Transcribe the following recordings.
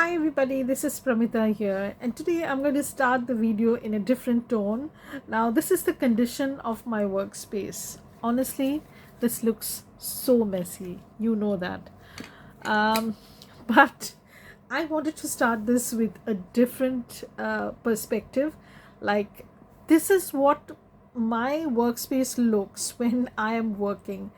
Hi everybody, this is Pramita here, and today I'm going to start the video in a different tone. Now this is the condition of my workspace. Honestly, this looks so messy, you know that. Um, but I wanted to start this with a different perspective. Like, this is what my workspace looks when I am working,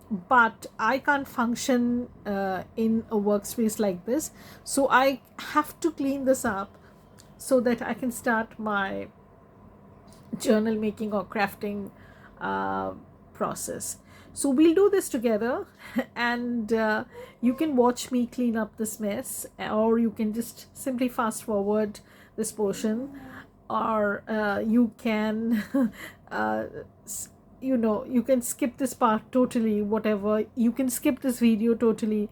but I can't function in a workspace like this, so I have to clean this up so that I can start my journal making or crafting uh, process. So we'll do this together, and you can watch me clean up this mess, or you can just simply fast forward this portion, or you can uh, you can skip this part totally, whatever, you can skip this video totally,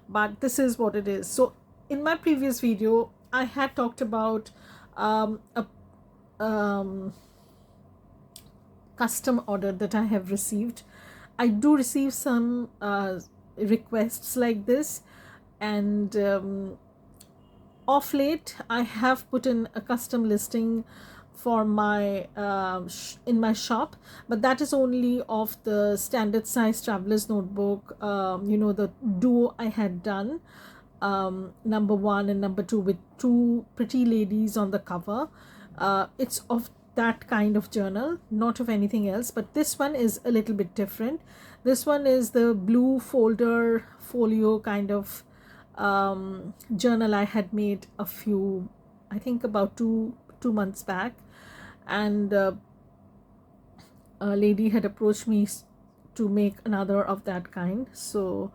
but this is what it is. So in my previous video I had talked about a custom order that I have received. I do receive some requests like this, and of late I have put in a custom listing for my in my shop, but that is only of the standard size traveler's notebook, the duo I had done, number 1 and number 2, with two pretty ladies on the cover. It's of that kind of journal, not of anything else, but this one is a little bit different. This one is the blue folder folio kind of journal I had made I think about two months back, and a lady had approached me to make another of that kind. So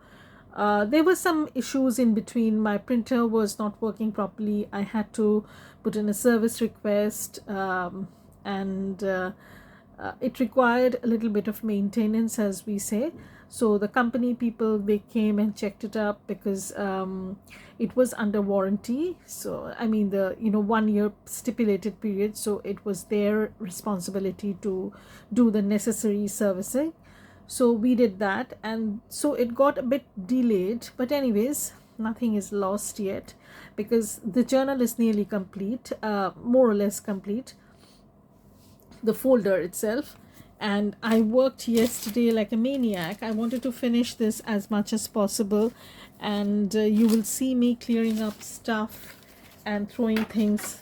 there were some issues in between. My printer was not working properly. I had to put in a service request, and it required a little bit of maintenance, as we say. So the company people, they came and checked it up, because it was under warranty. So I mean, the 1 year stipulated period, so it was their responsibility to do the necessary servicing. So we did that, and so it got a bit delayed, but anyways, nothing is lost yet, because the journal is nearly complete, more or less complete, the folder itself. And I worked yesterday like a maniac. I wanted to finish this as much as possible, and you will see me clearing up stuff and throwing things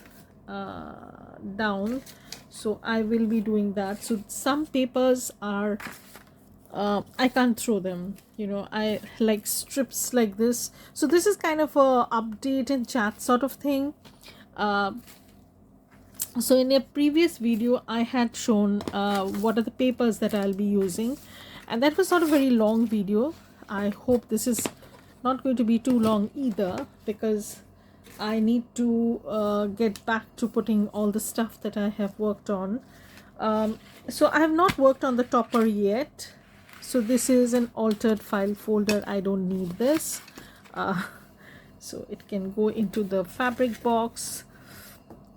down. So I will be doing that. So some papers are I can't throw them, I like strips like this. So this is kind of a update and chat sort of thing. So in a previous video I had shown what are the papers that I'll be using, and that was not a very long video. I hope this is not going to be too long either, because I need to get back to putting all the stuff that I have worked on. So I have not worked on the topper yet. So this is an altered file folder. I don't need this, so it can go into the fabric box.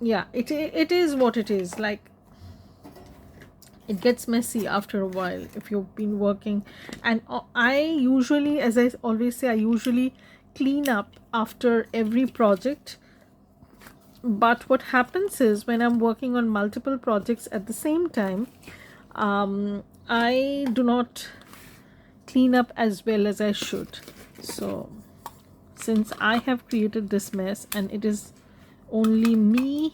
Yeah, it is what it is. Like, it gets messy after a while if you've been working. And I usually, as I always say, I usually clean up after every project. But what happens is, when I'm working on multiple projects at the same time, I do not clean up as well as I should. So since I have created this mess, and it is only me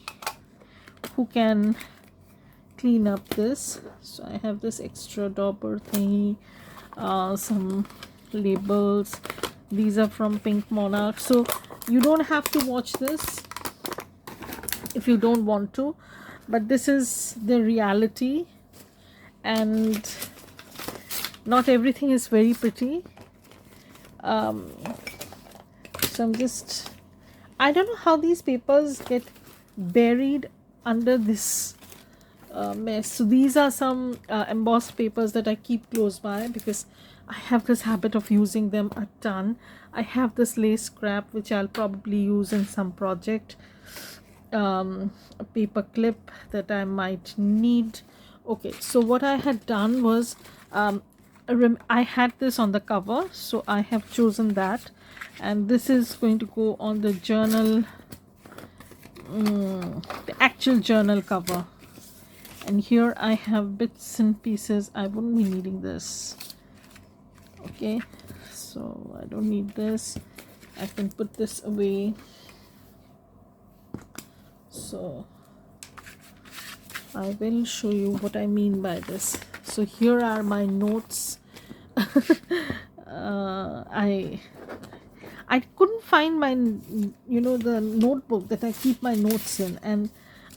who can clean up this, so I have this extra dauber thingy, some labels. These are from Pink Monarch, so you don't have to watch this if you don't want to, but this is the reality, and not everything is very pretty. So I don't know how these papers get buried under this mess. So these are some embossed papers that I keep close by, because I have this habit of using them a ton. I have this lace scrap which I'll probably use in some project, a paper clip that I might need. Okay, so what I had done was, I had this on the cover, so I have chosen that. and this is going to go on the journal, the actual journal cover. And here I have bits and pieces. I wouldn't be needing this. Okay, so I don't need this. I can put this away. So I will show you what I mean by this. So here are my notes. I couldn't find my, the notebook that I keep my notes in, and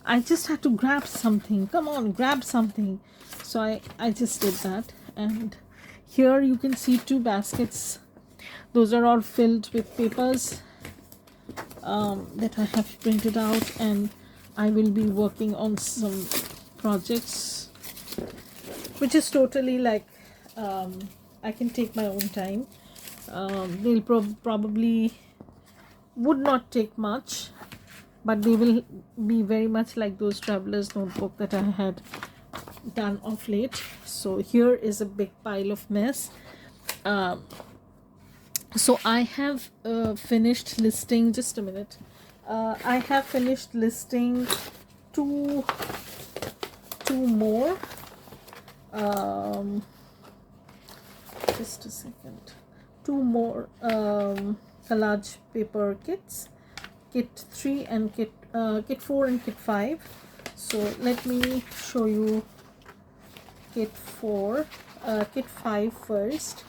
I just had to grab something. Come on, grab something. So I just did that. And here you can see 2 baskets. Those are all filled with papers that I have printed out, and I will be working on some projects, which is totally like I can take my own time. They'll probably would not take much, but they will be very much like those traveler's notebook that I had done of late. So here is a big pile of mess. So I have finished listing, just a minute, I have finished listing two more, just a second, 2 more collage paper kits, kit 3 and kit 4 and kit 5. So let me show you kit 5 first,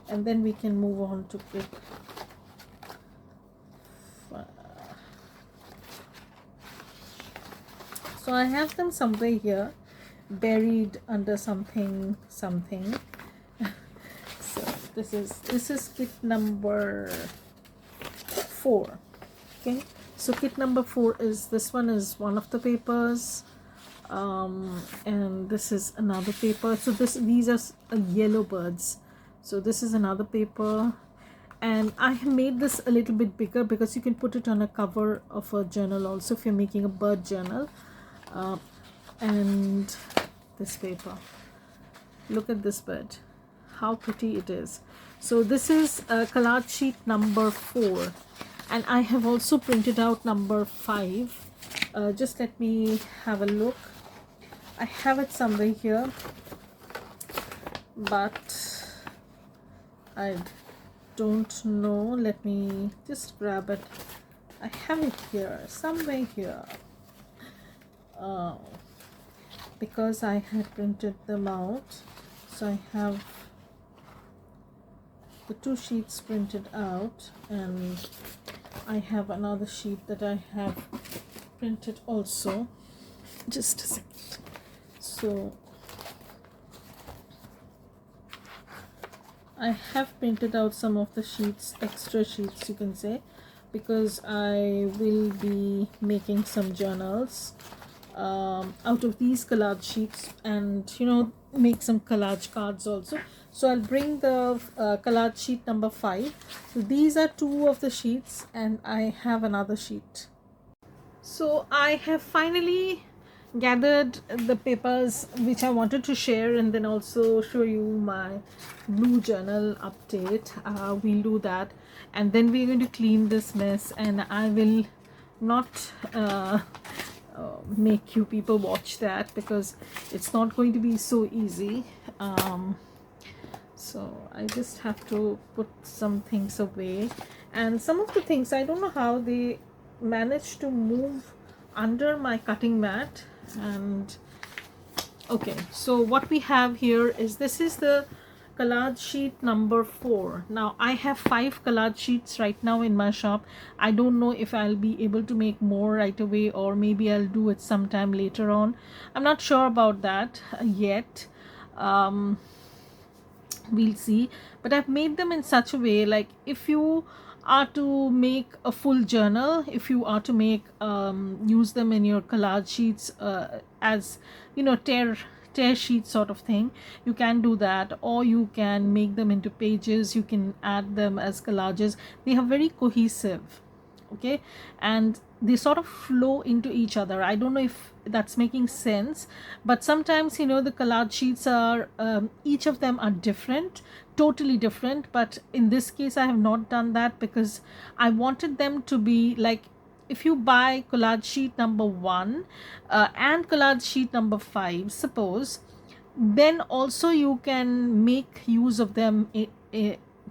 and then we can move on to kit 5. So I have them somewhere here, buried under something. So this is kit number 4. Okay, so kit number 4 is, this one is one of the papers, and this is another paper. So these are yellow birds. So this is another paper, and I have made this a little bit bigger because you can put it on a cover of a journal also if you're making a bird journal. And this paper, look at this bird, how pretty it is. So this is collage sheet number 4, and I have also printed out number 5. Just let me have a look. I have it somewhere here, but I don't know. Let me just grab it. I have it here, somewhere here. Because I had printed them out, so I have the 2 sheets printed out, and I have another sheet that I have printed also. Just a second. So I have printed out some of the sheets, extra sheets you can say, because I will be making some journals out of these collage sheets, and make some collage cards also. So I'll bring the collage sheet number 5. So these are 2 of the sheets, and I have another sheet. So I have finally gathered the papers which I wanted to share, and then also show you my blue journal update. We'll do that, and then we're going to clean this mess, and I will not make you people watch that because it's not going to be so easy. So I just have to put some things away, and some of the things I don't know how they managed to move under my cutting mat. And okay, so what we have here is, this is the collage sheet number 4. Now I have 5 collage sheets right now in my shop. I don't know if I'll be able to make more right away, or maybe I'll do it sometime later on. I'm not sure about that yet. We'll see, but I've made them in such a way, like if you are to make a full journal, if you are to make use them in your collage sheets as tear sheet sort of thing, you can do that, or you can make them into pages. You can add them as collages. They are very cohesive. okay, and they sort of flow into each other. I don't know if that's making sense, but sometimes, you know, the collage sheets are each of them are different, totally different, but in this case I have not done that because I wanted them to be like, if you buy collage sheet number 1 and collage sheet number 5, suppose, then also you can make use of them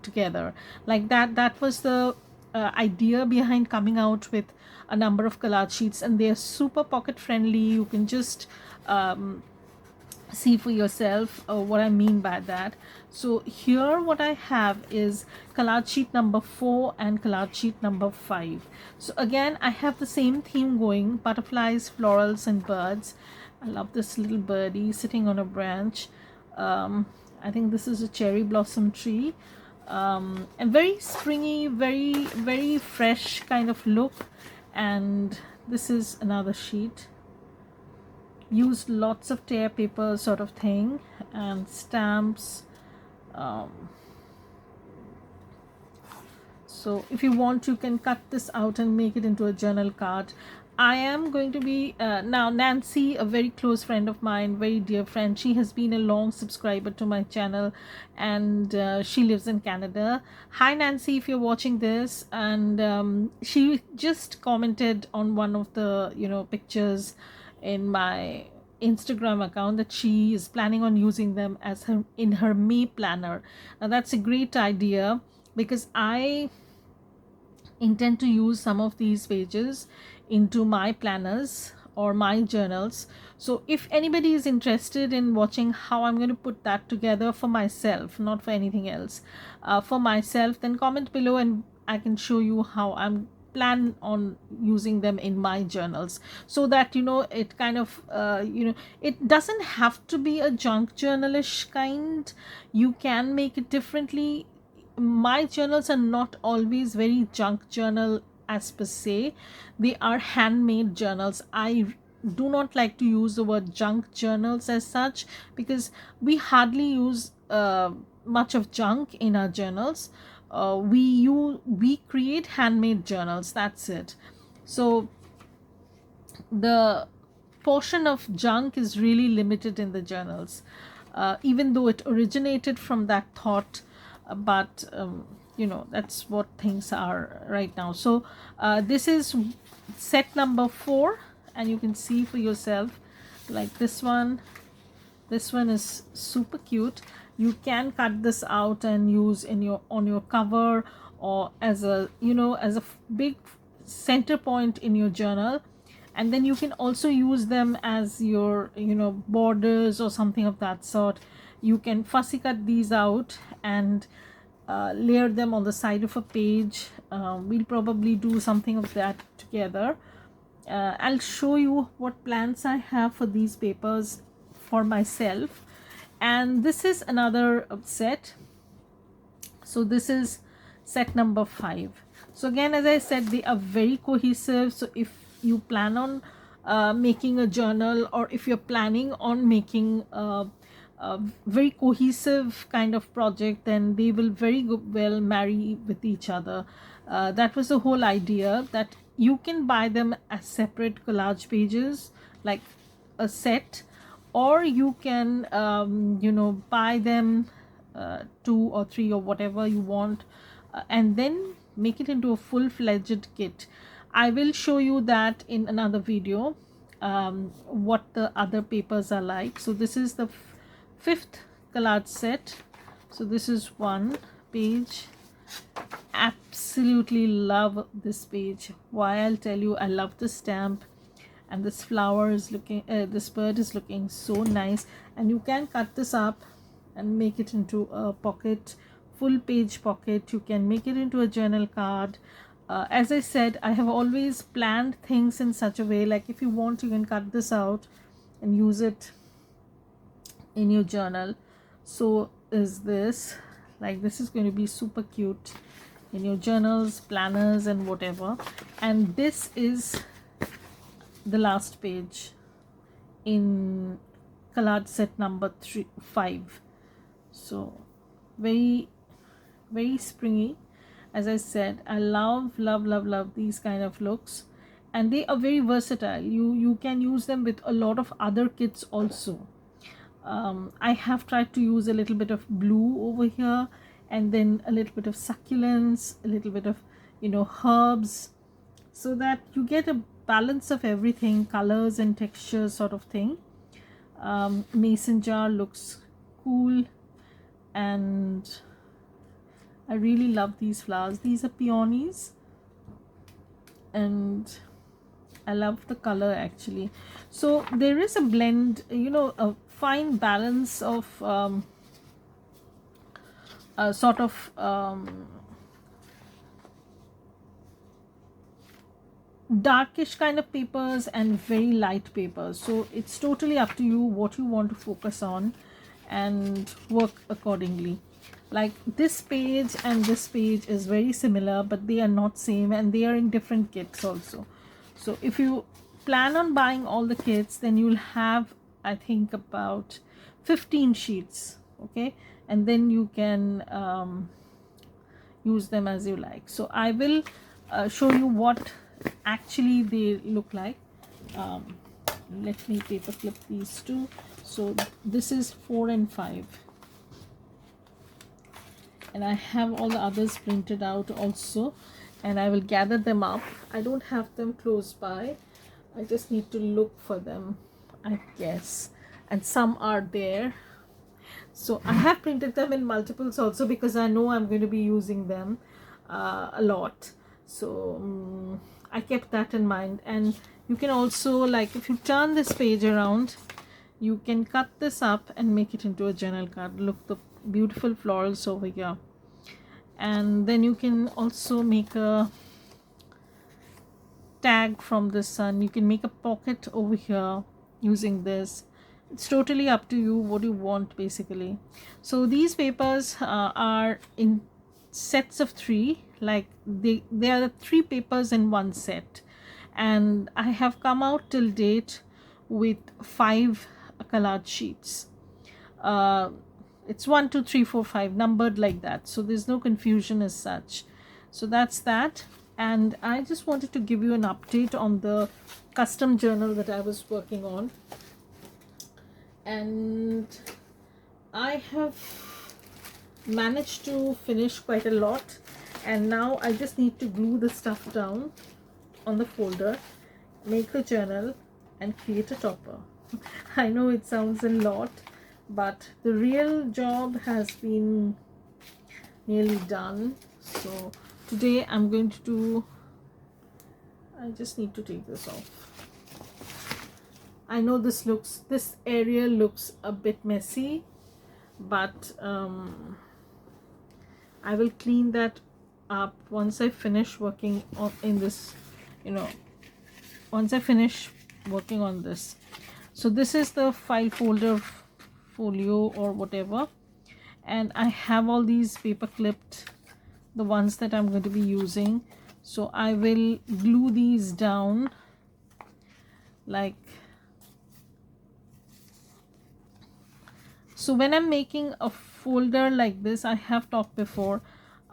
together like that. That was the idea behind coming out with a number of collage sheets, and they're super pocket friendly. You can just see for yourself what I mean by that. So here what I have is collage sheet number 4 and collage sheet number 5. So again, I have the same theme going: butterflies, florals, and birds. I love this little birdie sitting on a branch. I think this is a cherry blossom tree, and very springy, very fresh kind of look. And this is another sheet. Used lots of tear paper sort of thing and stamps. So if you want, you can cut this out and make it into a journal card. I am going to be now, Nancy, a very close friend of mine, very dear friend, she has been a long subscriber to my channel, and she lives in Canada. Hi Nancy, if you're watching this. And she just commented on one of the, you know, pictures in my Instagram account that she is planning on using them as her in her May planner. Now that's a great idea, because I intend to use some of these pages into my planners or my journals. So if anybody is interested in watching how I'm going to put that together for myself, not for anything else, for myself, then comment below and I can show you how I'm plan on using them in my journals, so that, you know, it kind of you know, it doesn't have to be a junk journalish kind. You can make it differently. My journals are not always very junk journal as per se. They are handmade journals. I do not like to use the word junk journals as such, because we hardly use much of junk in our journals. We create handmade journals, that's it. So the portion of junk is really limited in the journals, even though it originated from that thought. But you know, that's what things are right now. So this is set number 4, and you can see for yourself, like this one is super cute. You can cut this out and use in your on your cover, or as a, you know, as a big center point in your journal. And then you can also use them as your, you know, borders or something of that sort. You can fussy cut these out and layer them on the side of a page. We'll probably do something of that together. I'll show you what plans I have for these papers for myself. And this is another set. So this is set number 5. So again, as I said, they are very cohesive. So if you plan on making a journal, or if you're planning on making a very cohesive kind of project, then they will very well marry with each other. That was the whole idea, that you can buy them as separate collage pages, like a set, or you can you know, buy them 2 or 3 or whatever you want, and then make it into a full-fledged kit. I will show you that in another video, what the other papers are like. So this is the 5th collage set. So this is one page. Absolutely love this page. Why, I'll tell you. I love the stamp, and this flower is looking, this bird is looking so nice. And you can cut this up and make it into a pocket, full page pocket. You can make it into a journal card. As I said, I have always planned things in such a way, like if you want, you can cut this out and use it in your journal. So is this, like, this is going to be super cute in your journals, planners, and whatever. And this is the last page in collage set number 5. So very springy. As I said, I love these kind of looks, and they are very versatile. You can use them with a lot of other kits also. I have tried to use a little bit of blue over here, and then a little bit of succulents, a little bit of, you know, herbs, so that you get a balance of everything, colors and textures sort of thing. Mason jar looks cool, and I really love these flowers. These are peonies, and I love the color actually. So there is a blend, you know, a fine balance of sort of darkish kind of papers and very light papers. So it's totally up to you what you want to focus on and work accordingly. Like this page and this page is very similar, but they are not same, and they are in different kits also. So if you plan on buying all the kits, then you'll have, I think, about 15 sheets, okay, and then you can use them as you like. So I will show you what actually they look like. Let me paper clip these two. So this is 4 and 5, and I have all the others printed out also, and I will gather them up. I don't have them close by, I just need to look for them, I guess, and some are there. So I have printed them in multiples also, because I know I'm going to be using them a lot. So I kept that in mind. And you can also, like, if you turn this page around, you can cut this up and make it into a journal card. Look, the beautiful florals over here. And then you can also make a tag from the sun. You can make a pocket over here using this. It's totally up to you what you want, basically. So these papers are in sets of 3. Like they are 3 papers in one set, and I have come out till date with 5 collage sheets. It's 1 2 3 4 5 numbered like that, so there's no confusion as such. So that's that. And I just wanted to give you an update on the custom journal that I was working on, and I have managed to finish quite a lot, and now I just need to glue the stuff down on the folder, make the journal, and create a topper. I know it sounds a lot, but the real job has been nearly done. So today I'm going to do, I just need to take this off. I know this area looks a bit messy, but I will clean that up once I finish working on in this, you know, once I finish working on this. So this is the file folder, folio or whatever, and I have all these paper clipped, the ones that I'm going to be using. So I will glue these down like so. When I'm making a folder like this, I have talked before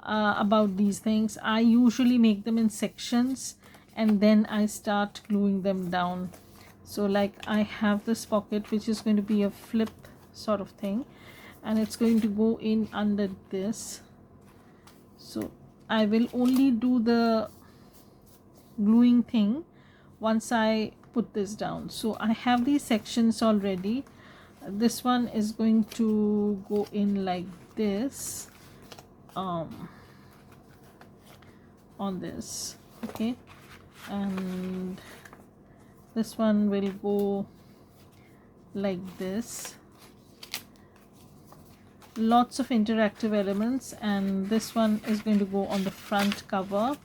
about these things. I usually make them in sections and then I start gluing them down. So like I have this pocket which is going to be a flip sort of thing, and it's going to go in under this. So I will only do the gluing thing once I put this down. So I have these sections already. This one is going to go in like this on this, okay, and this one will go like this. Lots of interactive elements, and this one is going to go on the front cover,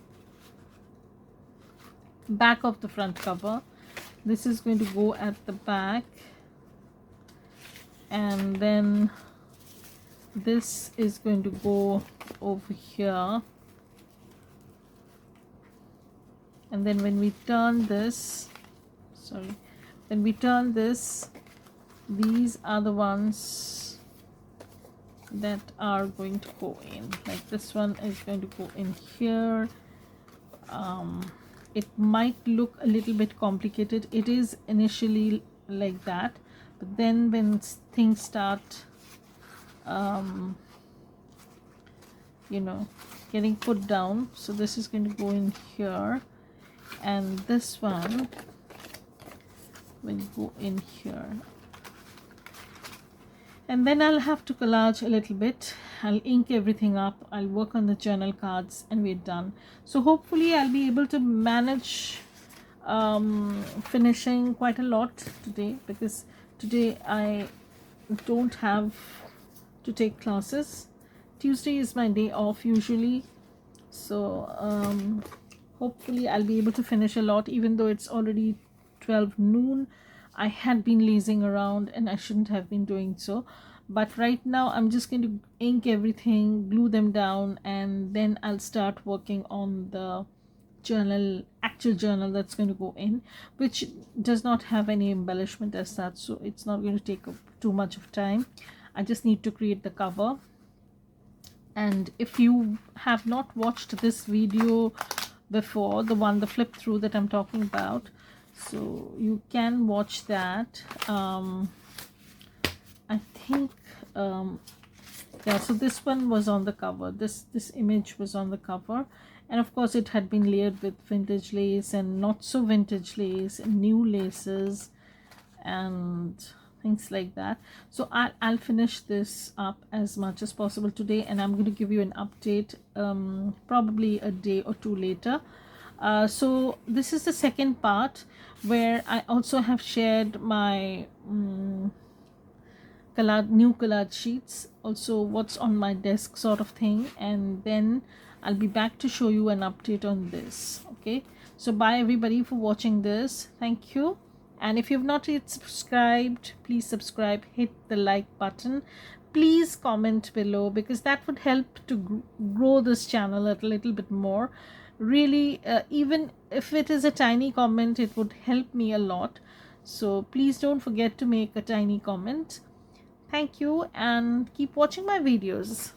back of the front cover. This is going to go at the back, and then this is going to go over here. And then when we turn this, when we turn this, these are the ones that are going to go in. Like this one is going to go in here. It might look a little bit complicated. It is initially like that, but then when things start you know, getting put down, so this is going to go in here, and this one will go in here. And then I'll have to collage a little bit. I'll ink everything up, I'll work on the journal cards, and we're done. So hopefully I'll be able to manage finishing quite a lot today, because today I don't have to take classes. Tuesday is my day off usually, so hopefully I'll be able to finish a lot, even though it's already 12 noon. I had been lazing around and I shouldn't have been doing so, but right now I'm just going to ink everything, glue them down, and then I'll start working on the actual journal that's going to go in, which does not have any embellishment as such, so it's not going to take up too much of time. I just need to create the cover. And if you have not watched this video before, the flip through that I'm talking about, so you can watch that. I think yeah, so this one was on the cover, this image was on the cover, and of course it had been layered with vintage lace and not so vintage lace and new laces and things like that. So I'll finish this up as much as possible today, and I'm going to give you an update probably a day or two later. So this is the second part, where I also have shared my new collage sheets, also what's on my desk sort of thing, and then I'll be back to show you an update on this. Okay, so bye everybody for watching this. Thank you. And if you've not yet subscribed, please subscribe, hit the like button, please comment below, because that would help to grow this channel a little bit more. Really, even if it is a tiny comment, it would help me a lot. So please don't forget to make a tiny comment. Thank you, and keep watching my videos.